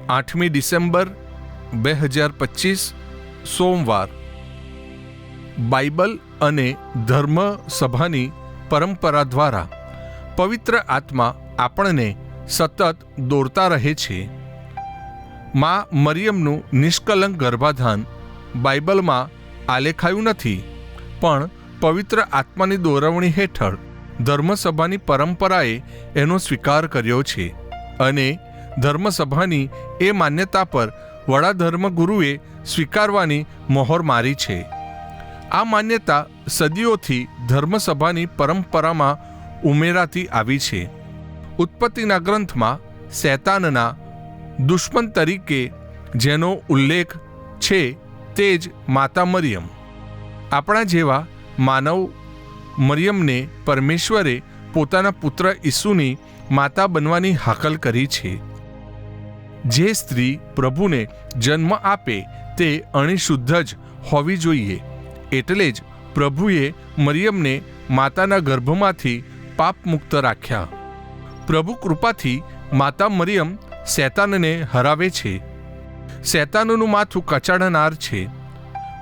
8મી December 2025 સોમવાર. Bible અને ધર્મ સભાની પરંપરા દ્વારા પવિત્ર આત્મા આપણને સતત દોરતા રહે છે. માં મરિયમનું નિષ્કલંક ગર્ભાધાન બાઇબલમાં આલેખાયું નથી, પણ પવિત્ર આત્માની દોરવણી હેઠળ ધર્મસભાની પરંપરાએ એનો સ્વીકાર કર્યો છે અને ધર્મસભાની એ માન્યતા પર વડા ધર્મગુરુએ સ્વીકારવાની મહોર મારી છે. આ માન્યતા સદીઓથી ધર્મસભાની પરંપરામાં ઉમેરાતી આવી છે. ઉત્પત્તિના ગ્રંથમાં શૈતાનના દુશ્મન તરીકે જેનો ઉલ્લેખ છે તે જ માતા મરિયમ. આપણા જેવા માનવ મરિયમને પરમેશ્વરે પોતાના પુત્ર ઈસુની માતા બનવાની હાકલ કરી છે. જે સ્ત્રી પ્રભુને જન્મ આપે તે અણિશુદ્ધ જ હોવી જોઈએ, એટલે જ પ્રભુએ મરિયમને માતાના ગર્ભમાંથી પાપમુક્ત રાખ્યા. પ્રભુ કૃપાથી માતા મરિયમ શૈતાનને હરાવે છે. શૈતાનનું માથું કચાડનાર છે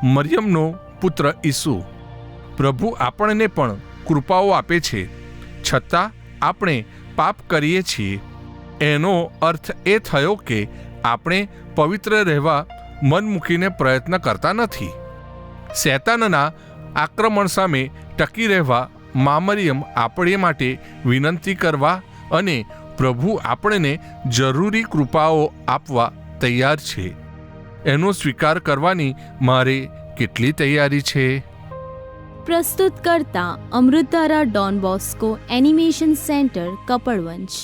મરિયમનો પુત્ર ઈસુ. પ્રભુ આપણને પણ કૃપાઓ આપે છે, છતાં આપણે પાપ કરીએ છીએ. એનો અર્થ એ થયો કે આપણે પવિત્ર રહેવા મન મૂકીને પ્રયત્ન કરતા નથી. શૈતાનના આક્રમણ સામે ટકી રહેવા મા મરિયમ આપણે માટે વિનંતી કરવા અને પ્રભુ આપણને જરૂરી કૃપાઓ આપવા તૈયાર છે. એનો સ્વીકાર કરવાની મારે કેટલી તૈયારી છે. પ્રસ્તુત કરતા અમૃતધારા Don Bosco animation centre Kapadvanj.